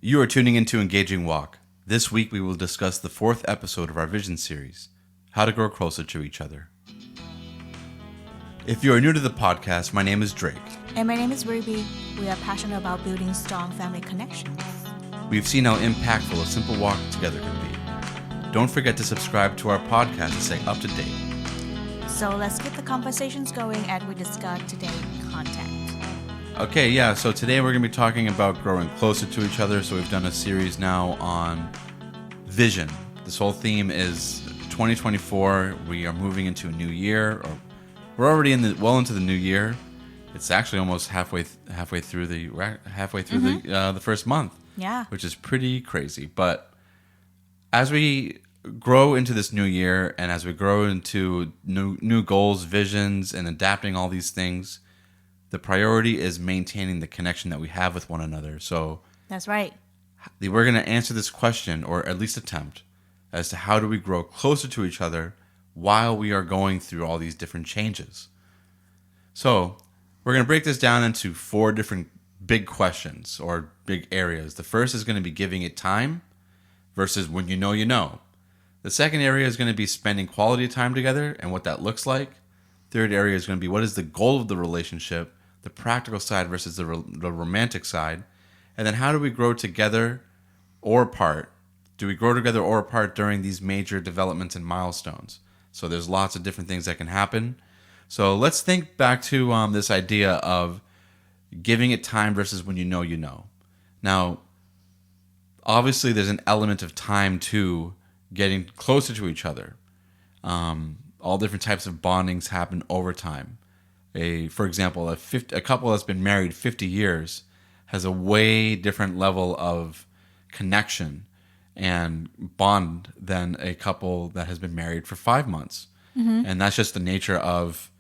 You are tuning into Engaging Walk. This week we will discuss the 4th episode of our Vision series, How to Grow Closer to Each Other. If you are new to the podcast, my name is Drake. And my name is Rubie. We are passionate about building strong family connections. We've seen how impactful a simple walk together can be. Don't forget to subscribe to our podcast to stay up to date. So let's get the conversations going as we discuss today's content. Okay, yeah, so today we're going to be talking about growing closer to each other. So we've done a series now on vision. This whole theme is 2024. We are moving into a new year, or we're already into the new year. It's actually almost halfway through the first month. Yeah. Which is pretty crazy. But as we grow into this new year and as we grow into new goals, visions, and adapting all these things, the priority is maintaining the connection that we have with one another. So that's right. We're going to answer this question, or at least attempt, as to how do we grow closer to each other while we are going through all these different changes. So we're going to break this down into 4 different big questions or big areas. The first is going to be giving it time versus when you know you know. The second area is going to be spending quality time together and what that looks like. Third area is going to be what is the goal of the relationship, the practical side versus the romantic side. And then how do we grow together or apart? Do we grow together or apart during these major developments and milestones? So there's lots of different things that can happen. So let's think back to this idea of giving it time versus when you know you know. Now, obviously there's an element of time to getting closer to each other. All different types of bondings happen over time. For example, a couple that's been married 50 years has a way different level of connection and bond than a couple that has been married for 5 months. Mm-hmm. And that's just the nature of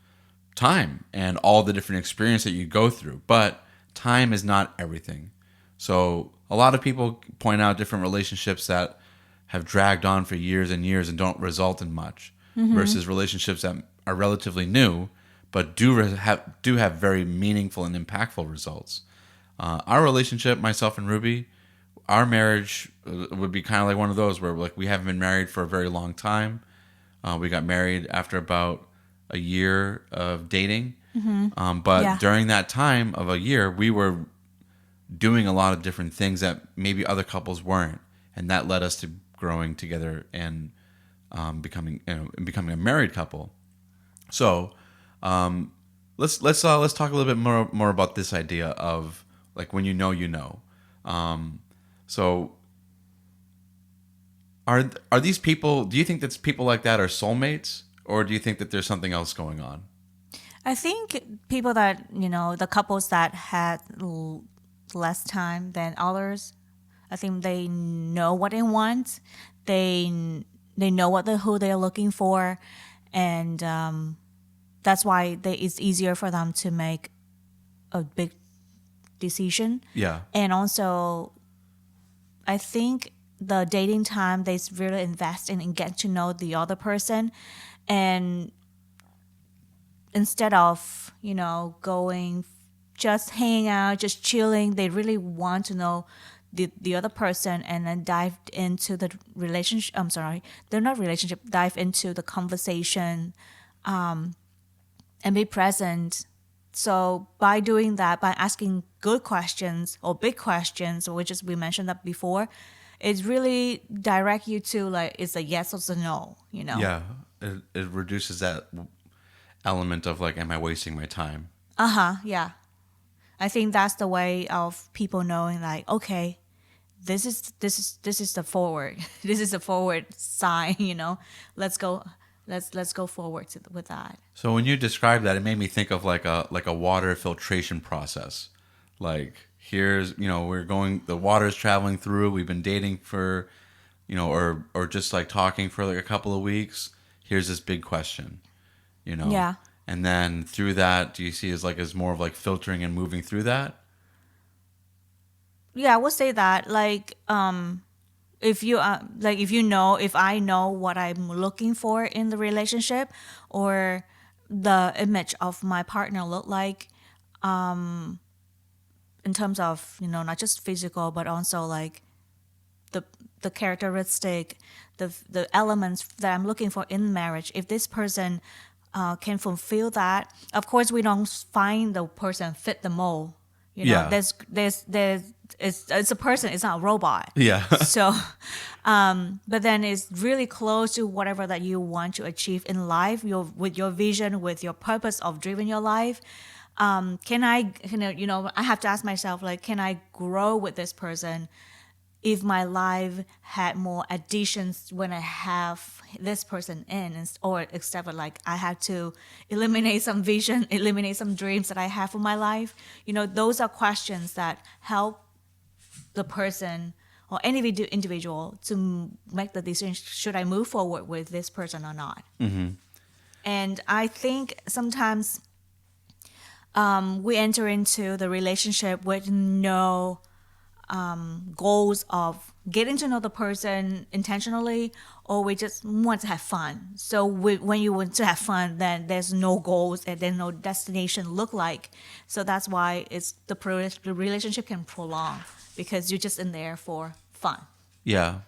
time and all the different experience that you go through. But time is not everything. So a lot of people point out different relationships that have dragged on for years and years and don't result in much, mm-hmm. versus relationships that are relatively new but do have very meaningful and impactful results. Our relationship, myself and Rubie, our marriage would be kind of like one of those where we haven't been married for a very long time. We got married after about a year of dating. Mm-hmm. But during that time of a year, we were doing a lot of different things that maybe other couples weren't. And that led us to growing together and becoming a married couple. So let's talk a little bit more about this idea of like when you know you know. So are these people? Do you think that people like that are soulmates, or do you think that there's something else going on? I think people that the couples that had less time than others, I think they know what they want. They know who they're looking for, and that's why it's easier for them to make a big decision. Yeah. And also, I think the dating time, they really invest in and get to know the other person. And instead of, going, just hanging out, just chilling, they really want to know the other person and then dive into the relationship. I'm sorry, they're not relationship, dive into the conversation, and be present. So by doing that, by asking good questions or big questions, which is we mentioned that before, it really direct you to like, it's a yes or it's a no, Yeah, it reduces that element of like, am I wasting my time? Yeah. I think that's the way of people knowing like, okay, this is the forward. This is a forward sign, Let's go. Let's go forward with that. So when you described that, it made me think of like a water filtration process. Like here's, the water is traveling through. We've been dating for, or just like talking for like a couple of weeks. Here's this big question, Yeah. And then through that, do you see as more of like filtering and moving through that? Yeah, I would say that if I know what I'm looking for in the relationship or the image of my partner look like, in terms of, not just physical, but also like the the characteristic, the elements that I'm looking for in marriage. If this person can fulfill that, of course we don't find the person fit the mold. Yeah. There's it's a person, it's not a robot. Yeah. So, but then it's really close to whatever that you want to achieve in life, with your vision, with your purpose of driving your life. Can I, I have to ask myself, like, can I grow with this person if my life had more additions when I have this person in, or except for like I had to eliminate some vision, eliminate some dreams that I have for my life. Those are questions that help the person or any individual to make the decision: should I move forward with this person or not? And I think sometimes we enter into the relationship with no goals of getting to know the person intentionally, or we just want to have fun. So when you want to have fun, then there's no goals and there's no destination look like. So that's why the relationship can prolong, because you're just in there for fun. Yeah.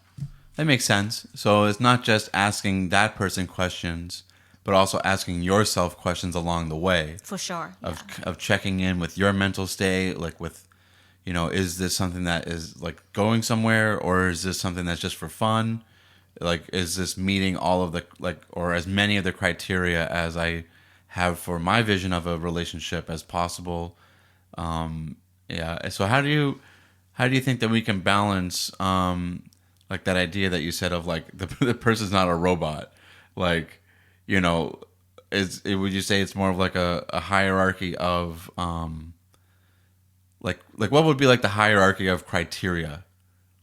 That makes sense. So it's not just asking that person questions, but also asking yourself questions along the way For sure. of checking in with your mental state, like with, is this something that is like going somewhere, or is this something that's just for fun? Like, is this meeting all of the, like, or as many of the criteria as I have for my vision of a relationship as possible? Yeah. So how do you think that we can balance, like that idea that you said of like the person's not a robot, like, would you say it's more of like a hierarchy of, like what would be like the hierarchy of criteria?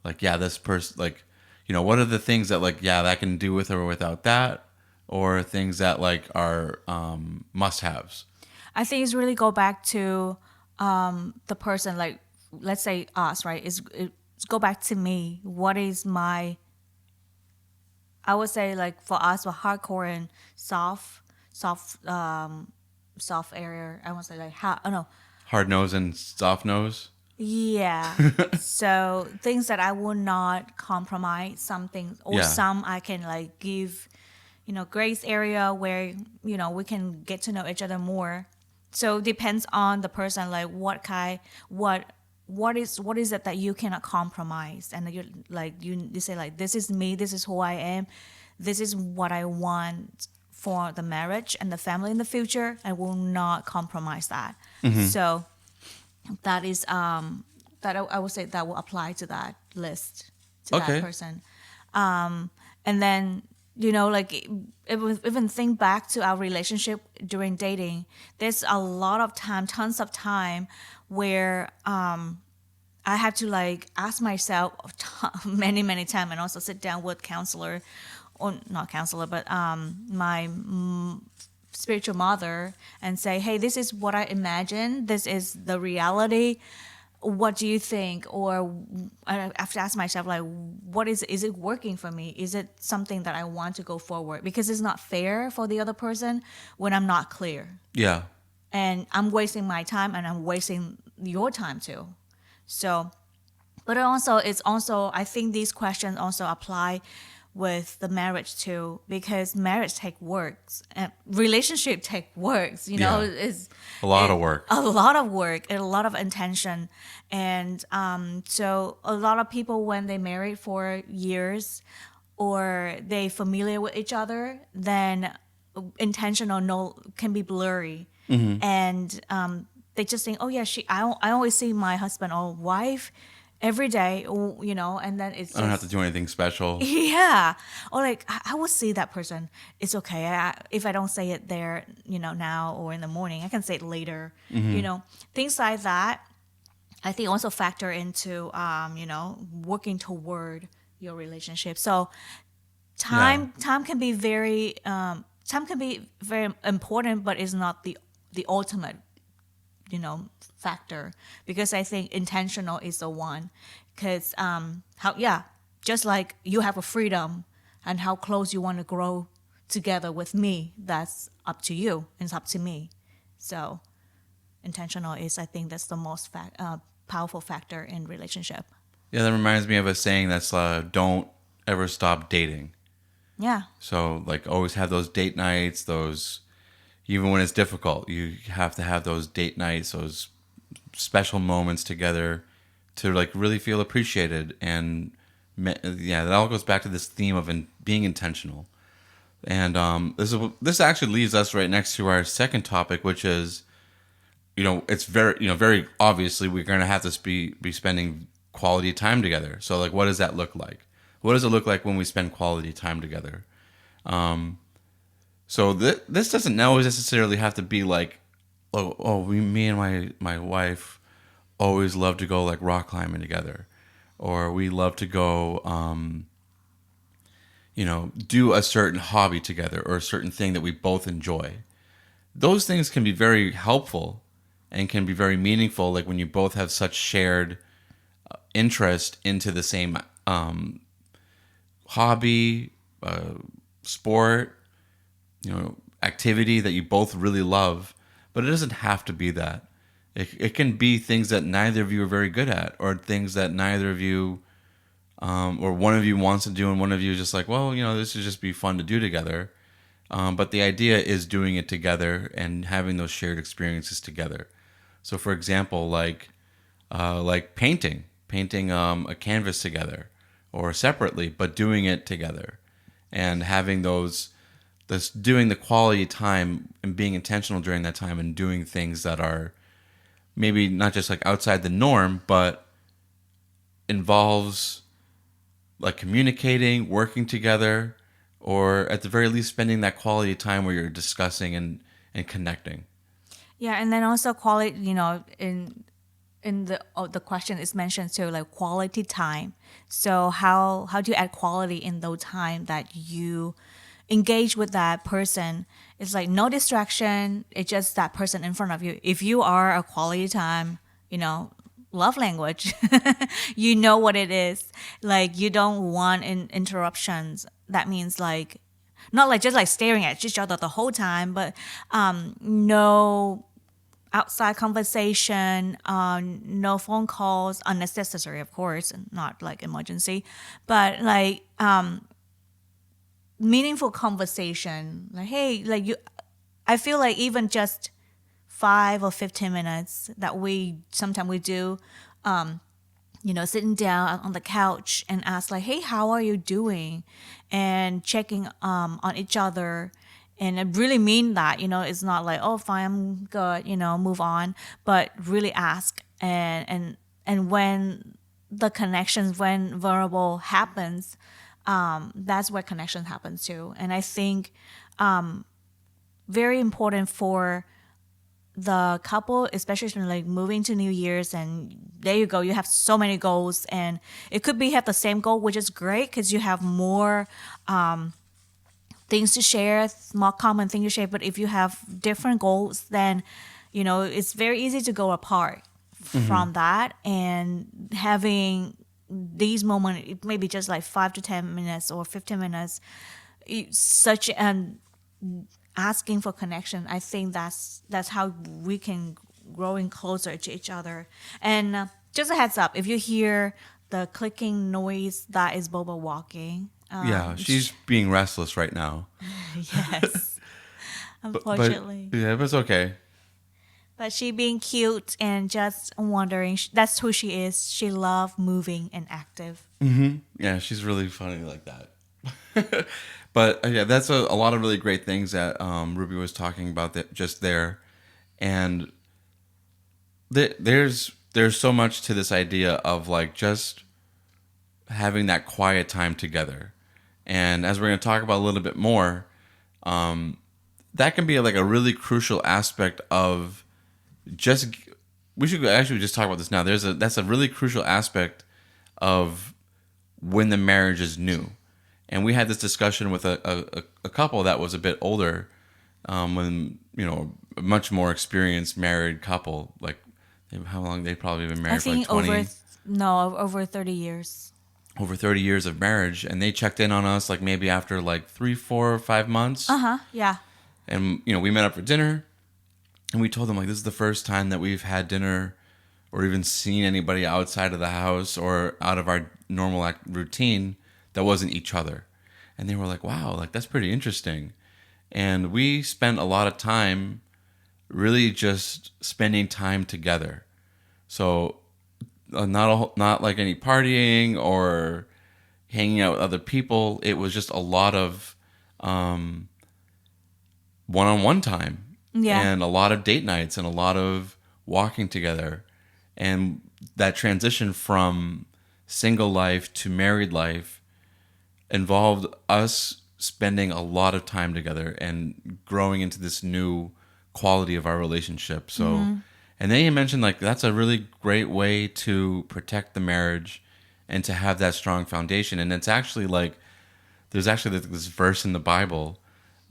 Like, yeah, this person, like, what are the things that, like, yeah, that I can do with or without that, or things that like are must haves? I think it's really go back to the person, like, let's say us, right? It's go back to me. What is my, I would say, like, for us, for hardcore and soft area, I want to say like oh no, Hard nose and soft nose. yeah. So things that I will not compromise, some things, or Yeah. some I can like give, grace area where, we can get to know each other more. So depends on the person, like what is it that you cannot compromise, and you like you say like, this is me, this is who I am, this is what I want for the marriage and the family in the future. I will not compromise that. So that is that I would say that will apply to that list, to Okay. that person. And then, like, even think back to our relationship during dating. There's a lot of time, tons of time, where I have to like ask myself many times, and also sit down with counselor, or not counselor, but my spiritual mother, and say, hey, this is what I imagine, this is the reality, what do you think? Or I have to ask myself, like, what is it working for me? Is it something that I want to go forward? Because it's not fair for the other person when I'm not clear, Yeah. and I'm wasting my time, and I'm wasting your time too. So, but it's also, I think these questions also apply with the marriage too, because marriage take works and relationship take works. Yeah. Is A lot of work. a lot of work and a lot of intention. And so a lot of people, when they married for years or they familiar with each other, then intentional no can be blurry. And they just think, oh yeah, I always see my husband or wife every day, and then it's I don't have just, to do anything special. yeah. Or like, I will see that person. It's okay. If I don't say it there, now or in the morning, I can say it later. Things like that. I think also factor into, working toward your relationship. So time can be very important, but it's not the ultimate, factor, because I think intentional is the one. Because just like you have a freedom and how close you want to grow together with me, that's up to you. It's up to me. So intentional is, I think that's the most powerful factor in relationship. Yeah, that reminds me of a saying that's don't ever stop dating. Yeah. So like always have those date nights, those even when it's difficult, you have to have those date nights, those special moments together to like really feel appreciated. And yeah, that all goes back to this theme of being intentional. And this actually leads us right next to our second topic, which is, it's very obviously we're going to have to be spending quality time together. So like, what does that look like? What does it look like when we spend quality time together? So this doesn't always necessarily have to be like, me and my wife always love to go like rock climbing together, or we love to go, do a certain hobby together or a certain thing that we both enjoy. Those things can be very helpful and can be very meaningful. Like when you both have such shared interest into the same hobby, sport, activity that you both really love. But it doesn't have to be that. It can be things that neither of you are very good at, or things that neither of you, or one of you wants to do, and one of you is just like, well, this would just be fun to do together. But the idea is doing it together and having those shared experiences together. So, for example, like painting a canvas together, or separately, but doing it together, and having doing the quality time and being intentional during that time, and doing things that are maybe not just like outside the norm, but involves like communicating, working together, or at the very least spending that quality time where you're discussing and connecting. Yeah, and then also quality, in the question is mentioned too, like quality time. So how do you add quality in those time that you engage with that person? It's like no distraction. It's just that person in front of you. If you are a quality time, love language, you know what it is. Like you don't want interruptions. That means like not like just like staring at each other the whole time, but no outside conversation, no phone calls, unnecessary, of course, and not like emergency, but like meaningful conversation. Like, hey, like you, I feel like even just 5 or 15 minutes that we sometimes we do, sitting down on the couch and ask like, hey, how are you doing, and checking on each other. And I really mean that, it's not like, oh, fine, I'm good, move on, but really ask. And when the connections, when vulnerable happens, that's where connection happens too. And I think very important for the couple, especially like moving to New Year's, and there you go, you have so many goals, and it could be have the same goal, which is great because you have more things to share, more common things to share. But if you have different goals, then it's very easy to go apart from that. And having these moments, maybe just like 5 to 10 minutes or 15 minutes, such an asking for connection. I think that's how we can growing closer to each other. And just a heads up, if you hear the clicking noise, that is Boba walking. Yeah, she's being restless right now. Yes, unfortunately. But it's okay. But she being cute and just wondering. That's who she is. She loves moving and active. Mm-hmm. Yeah, she's really funny like that. But yeah, that's a lot of really great things that Rubie was talking about that just there. And there's so much to this idea of like just having that quiet time together. And as we're going to talk about a little bit more, that can be like a really crucial aspect of we should actually just talk about this now. That's a really crucial aspect of when the marriage is new. And we had this discussion with a couple that was a bit older, when, a much more experienced married couple, like how long they'd probably been married for like 20. Over 30 years. Over 30 years of marriage, and they checked in on us like maybe after like 3, 4, 5 months. Yeah. And we met up for dinner, and we told them like this is the first time that we've had dinner or even seen anybody outside of the house or out of our normal routine that wasn't each other. And they were like, wow, like that's pretty interesting. And we spent a lot of time really just spending time together. So not like any partying or hanging out with other people. It was just a lot of one-on-one time, and a lot of date nights and a lot of walking together. And that transition from single life to married life involved us spending a lot of time together and growing into this new quality of our relationship. So, and then you mentioned like that's a really great way to protect the marriage and to have that strong foundation. And it's actually like there's actually this verse in the Bible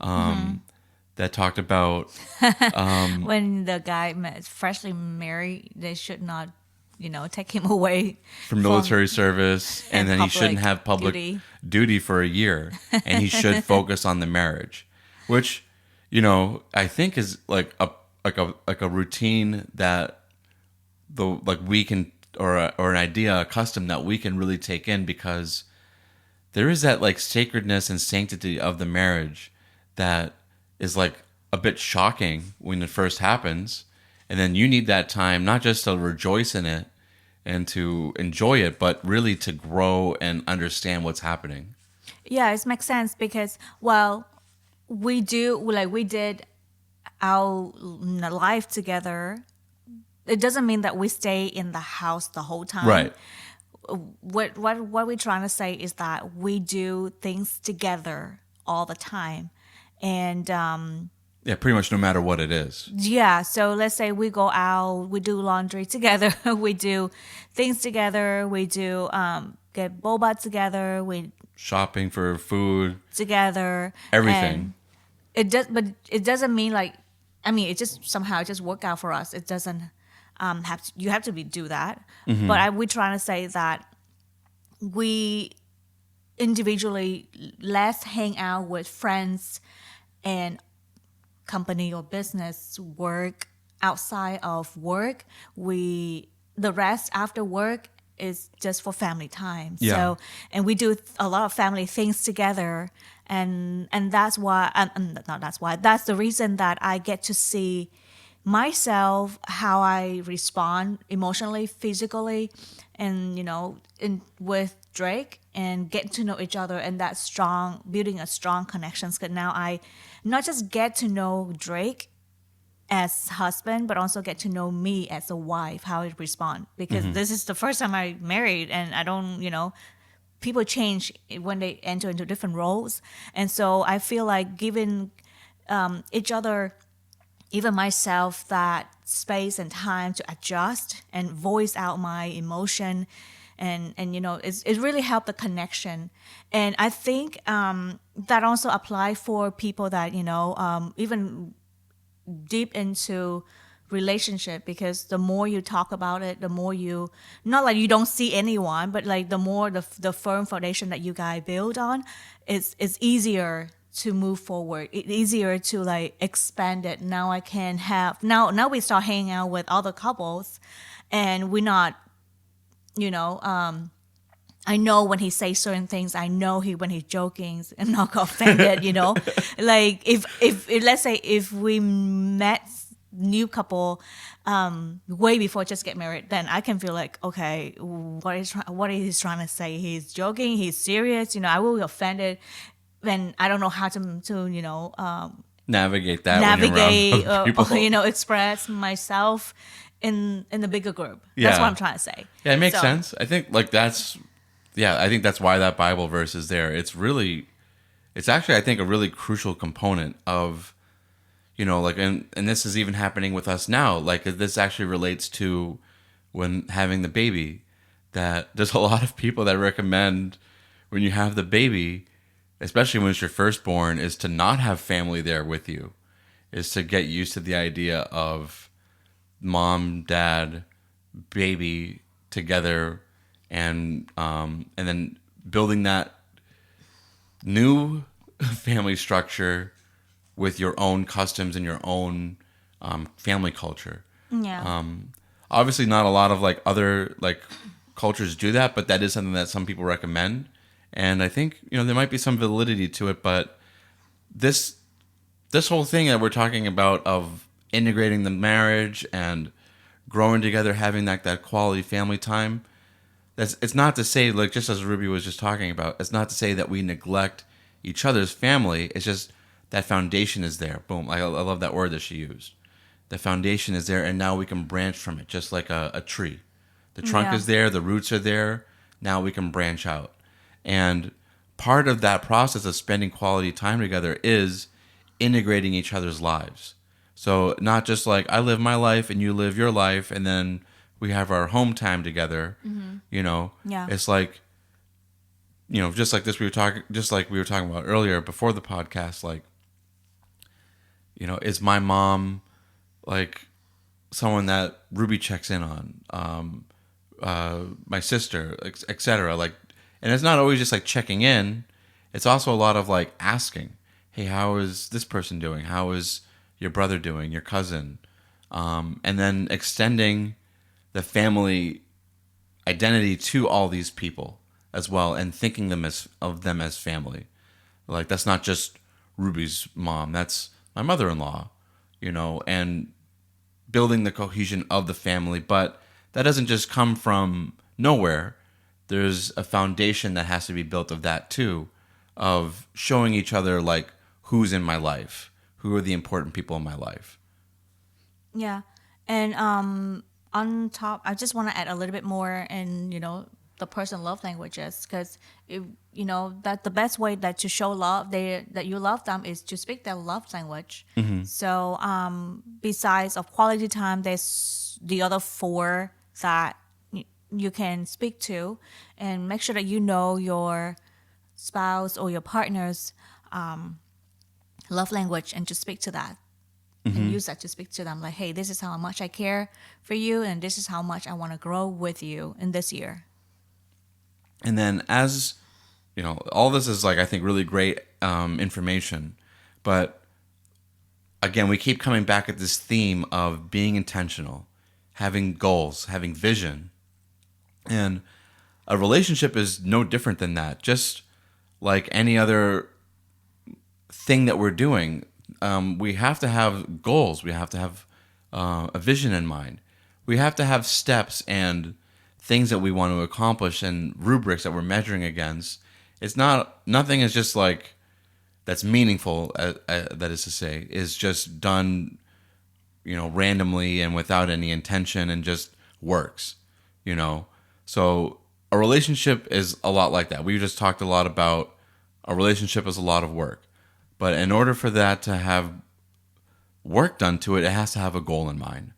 that talked about When the guy freshly married, they should not, take him away from military service, and then he shouldn't public have public duty for a year, and he should focus on the marriage, which I think is like a routine that we can or an idea, a custom that we can really take in, because there is that like sacredness and sanctity of the marriage that is like a bit shocking when it first happens. And then you need that time, not just to rejoice in it and to enjoy it, but really to grow and understand what's happening. Yeah, it makes sense because, well, we did our life together. It doesn't mean that we stay in the house the whole time. Right. What we're trying to say is that we do things together all the time. And Yeah, pretty much no matter what it is. yeah, so let's say we go out, we do laundry together, we do things together, we do get boba together, we Shopping for food, together, everything. but it doesn't mean like, I mean, it just somehow it just work out for us. It doesn't you have to do that. But we're trying to say that we individually let's hang out with friends and company or business work outside of work. The rest after work is just for family time. Yeah. So, and we do a lot of family things together, and that's why not that's why that's the reason that I get to see myself, how I respond emotionally, physically, and with Drake, and get to know each other, and that strong building a strong connections. Because now I not just get to know Drake as husband, but also get to know me as a wife, how I respond. Because this is the first time I married, and I don't, people change when they enter into different roles, and so I feel like giving each other, even myself, that space and time to adjust and voice out my emotion, and it really helped the connection. And I think that also apply for people that even deep into relationship, because the more you talk about it, the more you, not like you don't see anyone, but like the more the firm foundation that you guys build on, it's easier to move forward. It's easier to like expand it. Now I can have now we start hanging out with other couples, and we're not, I know when he says certain things. I know when he's joking and not offended. Like if let's say if we met new couple way before just get married, then I can feel like, okay, what is he trying to say? He's joking. He's serious. I will be offended, and I don't know how to Navigate that when you're around other people. Express myself in the bigger group. Yeah. That's what I'm trying to say. Yeah, it makes sense. I think like I think that's why that Bible verse is there. It's actually, I think, a really crucial component of, like, and this is even happening with us now. Like, this actually relates to when having the baby, that there's a lot of people that recommend when you have the baby, especially when it's your firstborn, is to not have family there with you, is to get used to the idea of mom, dad, baby together, and then building that new family structure with your own customs and your own family culture. Yeah. obviously not a lot of like other like cultures do that, but that is something that some people recommend. And I think, there might be some validity to it, but this this whole thing that we're talking about of integrating the marriage and growing together, having that quality family time, it's not to say, like, just as Rubie was just talking about, it's not to say that we neglect each other's family. It's just that foundation is there. Boom. I love that word that she used. The foundation is there, and now we can branch from it, just like a tree. The trunk Yeah. is there, the roots are there. Now we can branch out. And part of that process of spending quality time together is integrating each other's lives. So not just like I live my life and you live your life, and then we have our home time together. Yeah. It's like, just like this, just like we were talking about earlier before the podcast, like, is my mom like someone that Rubie checks in on, my sister, etc. Like, and it's not always just like checking in. It's also a lot of like asking, hey, how is this person doing? How is your brother doing? Your cousin? And then extending the family identity to all these people as well, and thinking of them as family. Like, that's not just Rubie's mom. That's my mother-in-law, and building the cohesion of the family. But that doesn't just come from nowhere. There's a foundation that has to be built of that too, of showing each other like who's in my life, who are the important people in my life. Yeah. And on top, I just want to add a little bit more in, the person love languages, because that the best way that to show love that you love them is to speak their love language. So besides of quality time, there's the other four that you can speak to, and make sure that you know your spouse or your partner's love language, and just speak to that. And use that to speak to them, like, hey, this is how much I care for you, and this is how much I want to grow with you in this year. And then, as all this is like, I think, really great information. But again, we keep coming back at this theme of being intentional, having goals, having vision. And a relationship is no different than that. Just like any other thing that we're doing, we have to have goals. We have to have a vision in mind. We have to have steps and things that we want to accomplish and rubrics that we're measuring against. Nothing is just like that's meaningful. That is to say, is just done, randomly and without any intention, and just works. So a relationship is a lot like that. We just talked a lot about a relationship is a lot of work. But in order for that to have work done to it, it has to have a goal in mind.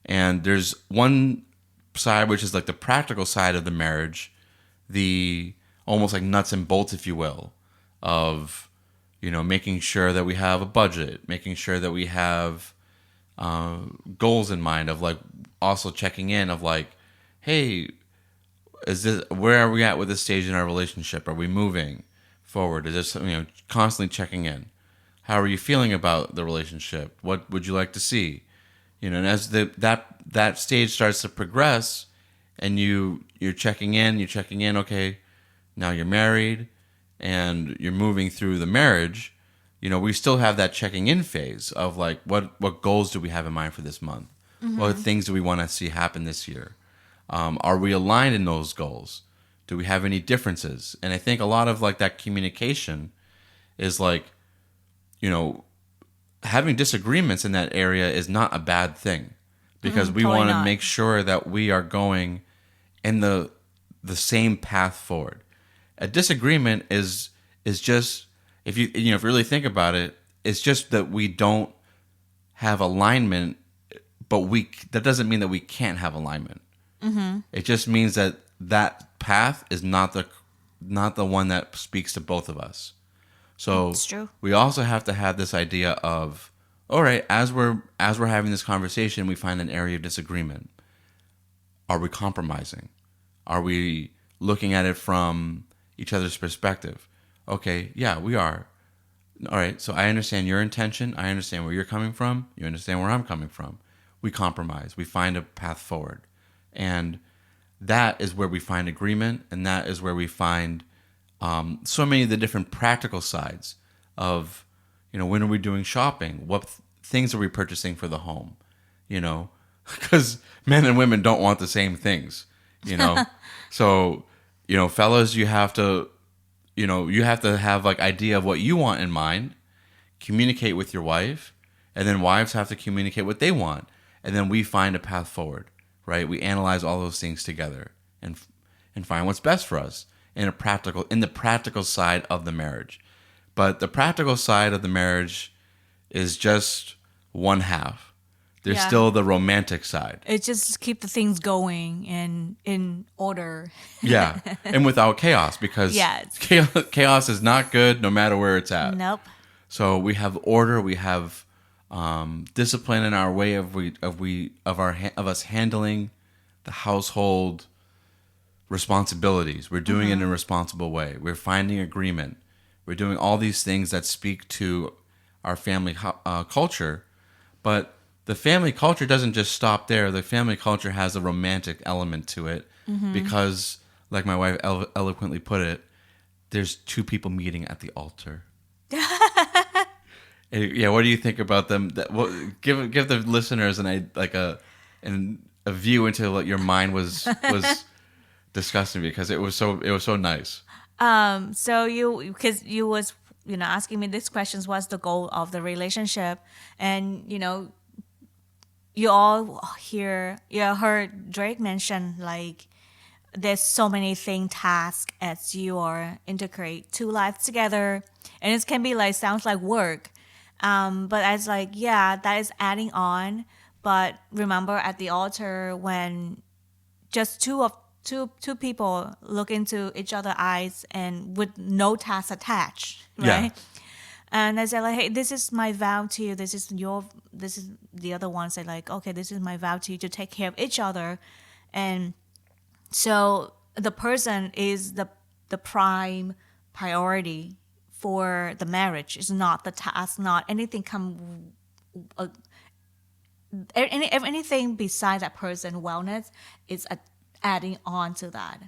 And there's one side, which is like the practical side of the marriage, the almost like nuts and bolts, if you will, of, making sure that we have a budget, making sure that we have goals in mind, of like also checking in of like, hey, where are we at with this stage in our relationship? Are we moving forward? Is this, constantly checking in? How are you feeling about the relationship? What would you like to see? And as that stage starts to progress, and you're checking in, okay, now you're married and you're moving through the marriage, we still have that checking in phase of like, what goals do we have in mind for this month? What things do we want to see happen this year? Are we aligned in those goals? Do we have any differences? And I think a lot of like that communication is like, having disagreements in that area is not a bad thing, because we Totally want to not. make sure that we are going in the same path forward. A disagreement is just, if you if you really think about it, it's just that we don't have alignment, but that doesn't mean that we can't have alignment. It just means that path is not the one that speaks to both of us. So It's true. we also have to have this idea of, all right, as we're having this conversation, we find an area of disagreement. Are we compromising? Are we looking at it from each other's perspective? Okay, yeah, we are. All right, so I understand your intention. I understand where you're coming from. You understand where I'm coming from. we compromise. We find a path forward. And that is where we find agreement, and that is where we find so many of the different practical sides of, when are we doing shopping? What things are we purchasing for the home? Because men and women don't want the same things, So, fellas, you have to have like idea of what you want in mind, communicate with your wife, and then wives have to communicate what they want. And then we find a path forward, right? We analyze all those things together and find what's best for us in the practical side of the marriage. But the practical side of the marriage is just one half. There's still the romantic side. It just keep the things going in order. Yeah, and without chaos, because chaos is not good no matter where it's at. Nope. So we have order, we have discipline in our way of us handling the household responsibilities. We're doing it in a responsible way. We're finding agreement. We're doing all these things that speak to our family culture, but the family culture doesn't just stop there. The family culture has a romantic element to it because, like my wife eloquently put it, there's two people meeting at the altar. Yeah, what do you think about them? Give the listeners a view into what your mind was discussing, because it was so nice. So because you was asking me these questions, what's the goal of the relationship, and you all heard Drake mention like there's so many tasks as you are integrate two lives together, and it can be like sounds like work, but as like that is adding on. But remember at the altar when just two people look into each other's eyes and with no task attached, right? Yeah. And I say like, hey, this is my vow to you. This is the other one say like, okay, this is my vow to you to take care of each other. And so the person is the prime priority for the marriage. It's not the task, not anything anything besides that person wellness is adding on to that.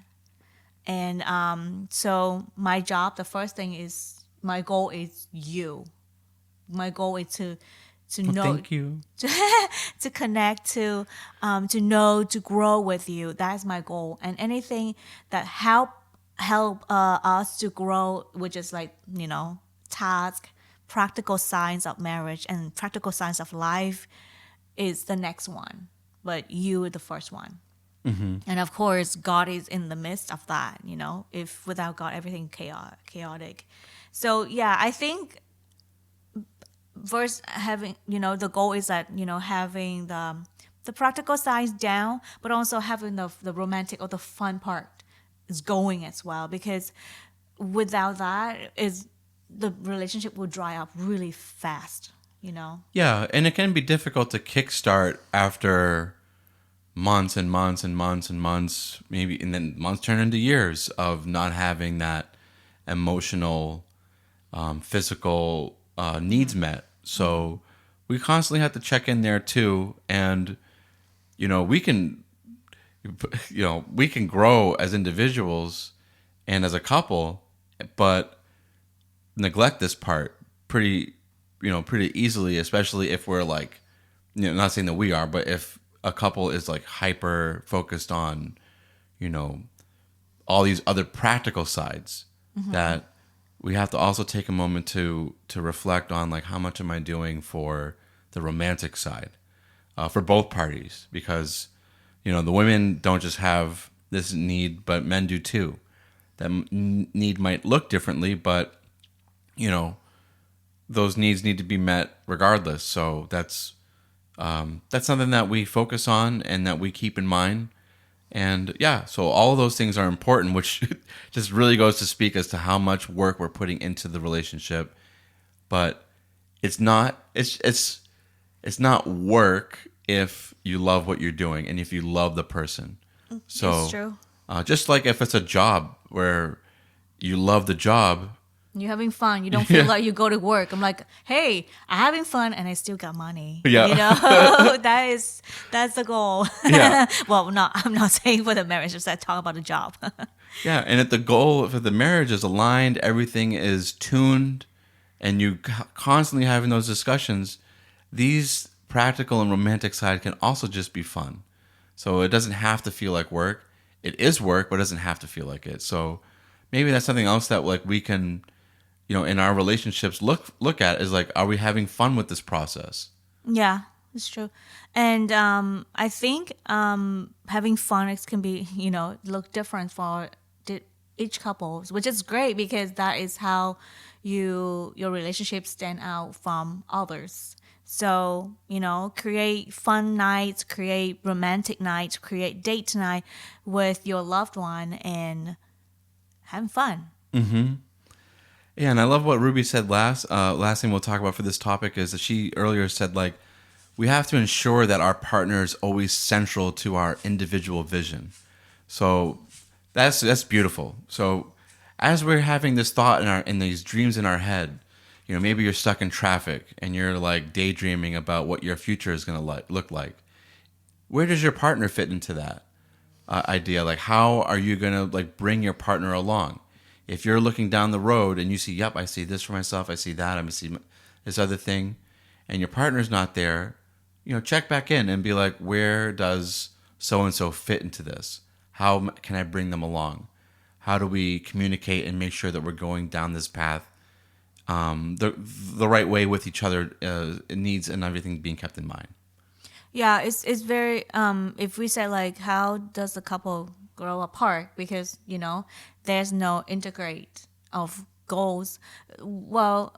And so my job, the first thing is, my goal is you. My goal is to know, thank you, to connect, to know, to grow with you. That's my goal. And anything that help us to grow, which is like task, practical science of marriage and practical science of life, is the next one. But you are the first one. Mm-hmm. And of course, God is in the midst of that. If without God, everything chaotic. So I think first having the goal is that having the practical side down, but also having the romantic or the fun part is going as well, because without that is the relationship will dry up really fast. Yeah, and it can be difficult to kickstart after months and months and months and months, maybe, and then months turn into years of not having that emotional, physical needs met. So we constantly have to check in there too, and we can grow as individuals and as a couple, but neglect this part pretty easily, especially if we're like, not saying that we are, but if a couple is like hyper focused on, all these other practical sides, that we have to also take a moment to reflect on, like, how much am I doing for the romantic side, for both parties, because the women don't just have this need, but men do too. That need might look differently, but those needs need to be met regardless. So that's something that we focus on and that we keep in mind. And so all of those things are important, which just really goes to speak as to how much work we're putting into the relationship. But it's not work if you love what you're doing and if you love the person. So it's true. Just like if it's a job where you love the job, You're having fun. You don't feel like you go to work. I'm like, hey, I'm having fun and I still got money. Yeah. You know, that's the goal. Yeah. Well, I'm not saying for the marriage, just I talk about the job. Yeah, and if the goal for the marriage is aligned, everything is tuned, and you constantly having those discussions, these practical and romantic side can also just be fun. So it doesn't have to feel like work. It is work, but it doesn't have to feel like it. So maybe that's something else that like we can, in our relationships look at is like, are we having fun with this process? Yeah, it's true. And I think having fun can be, look different for each couple, which is great because that is how your relationship stand out from others. So, create fun nights, create romantic nights, create date night with your loved one and having fun. Yeah, and I love what Ruby said last. Last thing we'll talk about for this topic is that she earlier said like we have to ensure that our partner is always central to our individual vision. So that's beautiful. So as we're having this thought in these dreams in our head, maybe you're stuck in traffic and you're like daydreaming about what your future is going to look like. Where does your partner fit into that idea? Like, how are you going to like bring your partner along? If you're looking down the road and you see, yep, I see this for myself, I see that, I see this other thing, and your partner's not there, check back in and be like, where does so and so fit into this? How can I bring them along? How do we communicate and make sure that we're going down this path the right way with each other, needs and everything being kept in mind? Yeah, it's very if we say like how does the couple grow apart because there's no integrate of goals. Well,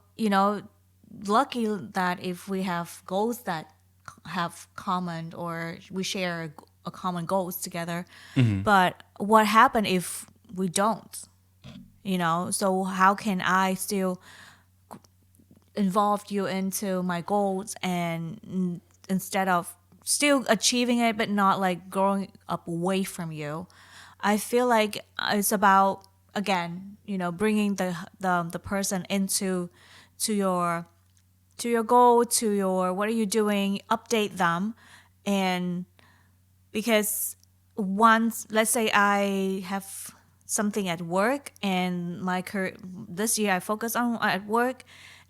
lucky that if we have goals that have common or we share a common goals together. But what happen if we don't? So how can I still involve you into my goals and instead of still achieving it but not like growing up away from you? I feel like it's about again, bringing the person into your goal, to your what are you doing, update them. And because once, let's say I have something at work and my career this year I focus on at work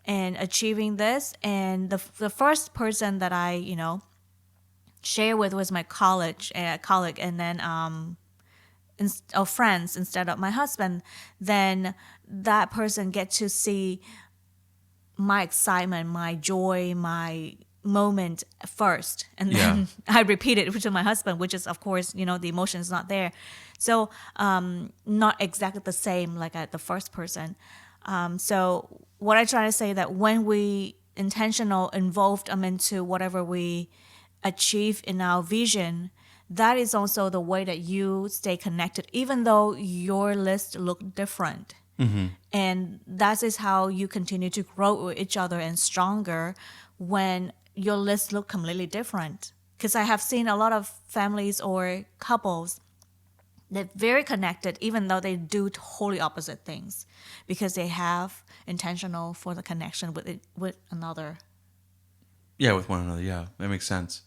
and achieving this, and the first person that I share with was my colleague, and then or friends instead of my husband, then that person get to see my excitement, my joy, my moment first, and then I repeat it to my husband, which is of course the emotion is not there, so not exactly the same like at the first person. So what I try to say that when we intentional involved them into whatever we achieve in our vision, that is also the way that you stay connected, even though your list look different. And that is how you continue to grow with each other and stronger when your list look completely different. Because I have seen a lot of families or couples they're very connected even though they do totally opposite things because they have intentional for the connection with another. Yeah, with one another. Yeah, that makes sense.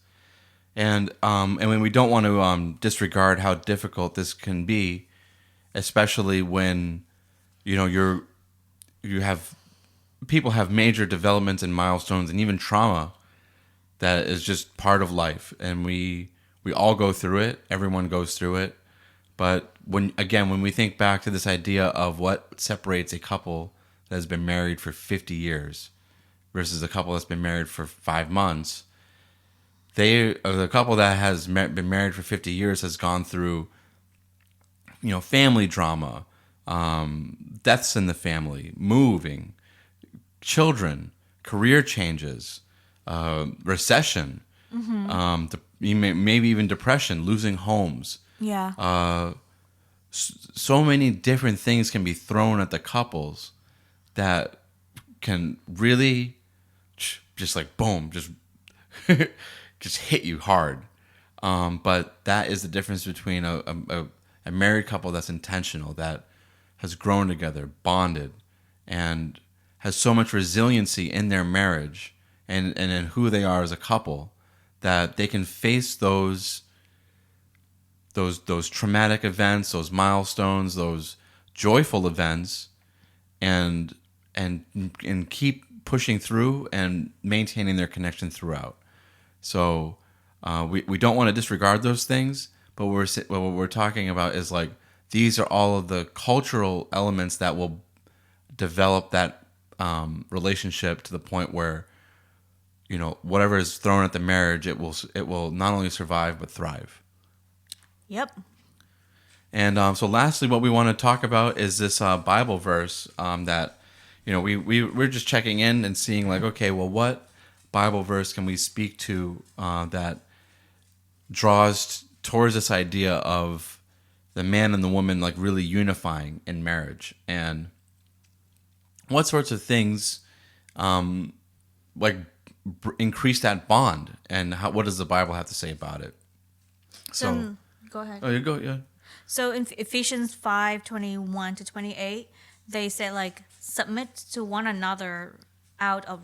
And when we don't want to disregard how difficult this can be, especially when you have people have major developments and milestones and even trauma that is just part of life, and we all go through it. Everyone goes through it. But when we think back to this idea of what separates a couple that has been married for 50 years versus a couple that's been married for 5 months, the couple that has been married for 50 years has gone through, family drama, deaths in the family, moving, children, career changes, recession, maybe even depression, losing homes. Yeah. So many different things can be thrown at the couples that can really just like boom, just just hit you hard. But that is the difference between a married couple that's intentional, that has grown together, bonded, and has so much resiliency in their marriage and in who they are as a couple that they can face those traumatic events, those milestones, those joyful events, and and keep pushing through and maintaining their connection throughout. So we don't want to disregard those things, but what we're talking about is like these are all of the cultural elements that will develop that relationship to the point where whatever is thrown at the marriage, it will not only survive but thrive. Yep. And so, lastly, what we want to talk about is this Bible verse that we're just checking in and seeing like, okay, well, what Bible verse can we speak to that draws towards this idea of the man and the woman like really unifying in marriage, and what sorts of things like increase that bond, and what does the Bible have to say about it? So, Go ahead. oh, you go, yeah. So in Ephesians 5:21-28, they say like submit to one another out of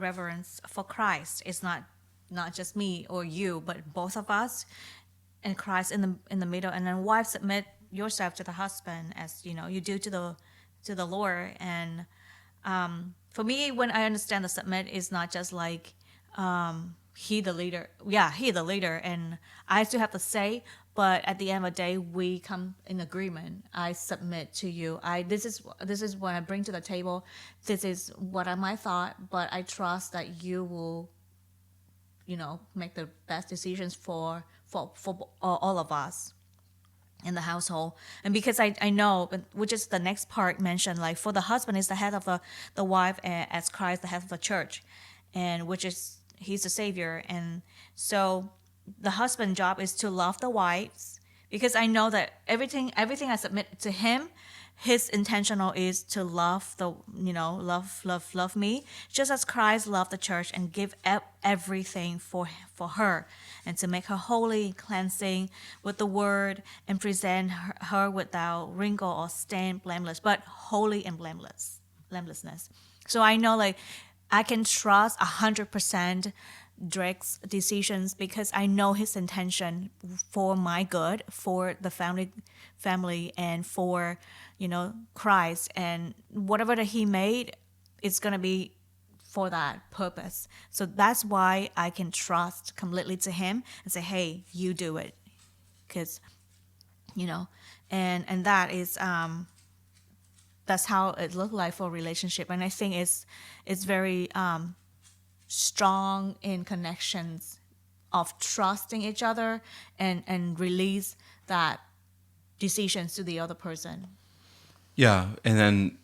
reverence for Christ. It's not just me or you, but both of us and Christ in the middle. And then wives, submit yourself to the husband as you do to the Lord. And for me, when I understand the submit is not just like he the leader. Yeah, he the leader, and I still have to say. But at the end of the day, we come in agreement. I submit to you. This is what I bring to the table. This is what I might thought, but I trust that you will, make the best decisions for all of us in the household. And because I know, which is the next part mentioned, like for the husband is the head of the wife, as Christ the head of the church, and which is he's the savior. And so the husband's job is to love the wives, because I know that everything I submit to him, his intentional is to love love me, just as Christ loved the church and give everything for her, and to make her holy, cleansing with the word, and present her without wrinkle or stain, blameless, but holy and blamelessness. So I know like I can trust 100% Drake's decisions, because I know his intention for my good, for the family, and for Christ, and whatever that he made, it's gonna be for that purpose. So that's why I can trust completely to him and say, "Hey, you do it," because and that is that's how it looked like for a relationship, and I think it's very strong in connections of trusting each other, and release that decisions to the other person. Yeah, and then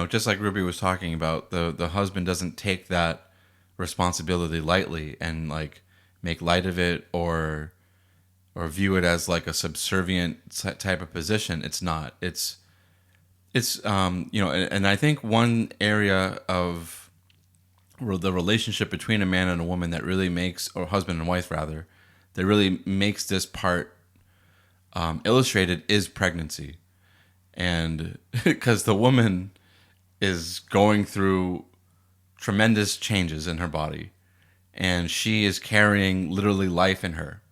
just like Rubie was talking about, the husband doesn't take that responsibility lightly and like make light of it, or view it as like a subservient type of position. It's not. It's and I think one area of the relationship between a man and a woman that really makes, or husband and wife rather, that really makes this part illustrated is pregnancy. And because the woman is going through tremendous changes in her body, and she is carrying literally life in her.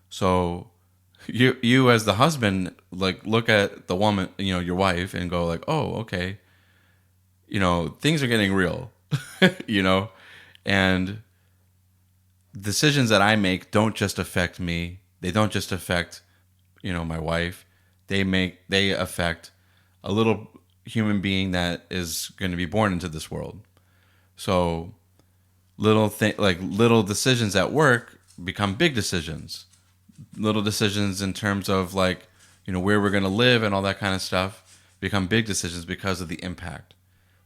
So you as the husband, like, look at the woman, your wife, and go like, oh, okay, things are getting real. And decisions that I make don't just affect me. They don't just affect, my wife. They affect a little human being that is going to be born into this world. So little decisions at work become big decisions. Little decisions in terms of like, where we're going to live and all that kind of stuff become big decisions because of the impact.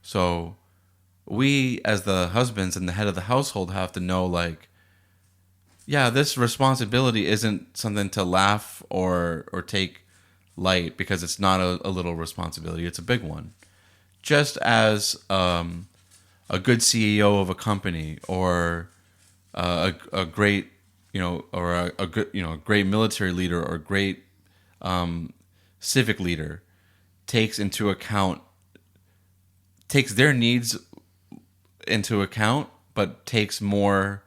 So we, as the husbands and the head of the household, have to know, like, yeah, this responsibility isn't something to laugh or take light, because it's not a little responsibility. It's a big one. Just as a good CEO of a company, or a great, or a good, great military leader, or great civic leader takes into account takes their needs into account, but takes more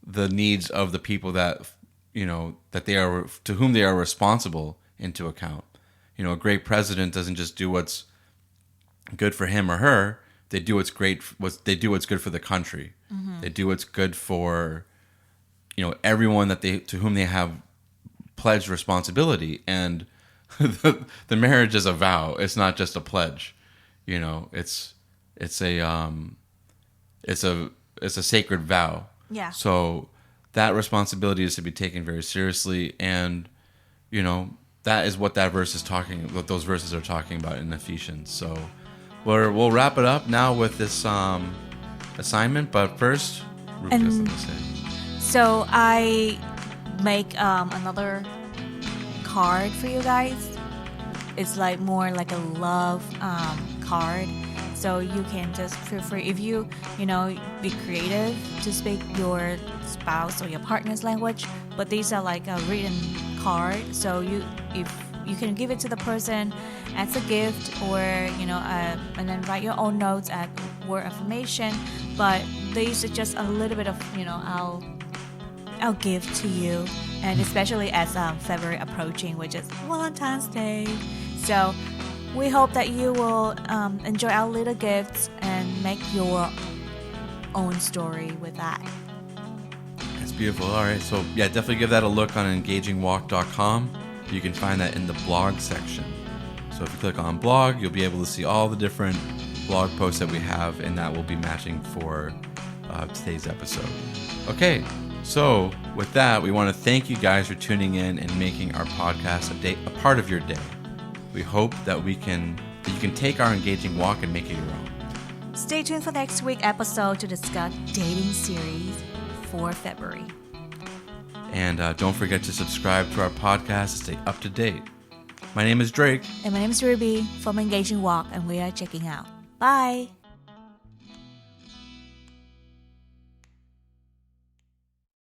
the needs of the people that that they are to whom they are responsible into account. A great president doesn't just do what's good for him or her. They do what's good for the country. Mm-hmm. They do what's good for everyone to whom they have pledged responsibility. And the marriage is a vow. It's not just a pledge. It's a sacred vow. Yeah. So that responsibility is to be taken very seriously, and that is what what those verses are talking about in Ephesians. So we'll wrap it up now with this assignment, but first, Rubie has something to say. So I make another card for you guys. It's like more like a love card. So you can just feel free, if you be creative to speak your spouse or your partner's language. But these are like a written card. So if you can give it to the person as a gift, or and then write your own notes as word affirmation. But these are just a little bit of I'll give to you, and especially as February approaching, which is Valentine's Day. So we hope that you will enjoy our little gifts and make your own story with that. That's beautiful. All right. So, yeah, definitely give that a look on engagingwalk.com. You can find that in the blog section. So if you click on blog, you'll be able to see all the different blog posts that we have, and that will be matching for today's episode. Okay. So with that, we want to thank you guys for tuning in and making our podcast a part of your day. We hope that you can take our engaging walk and make it your own. Stay tuned for next week's episode to discuss dating series for February. And don't forget to subscribe to our podcast to stay up to date. My name is Drake. And my name is Rubie from Engaging Walk, and we are checking out. Bye.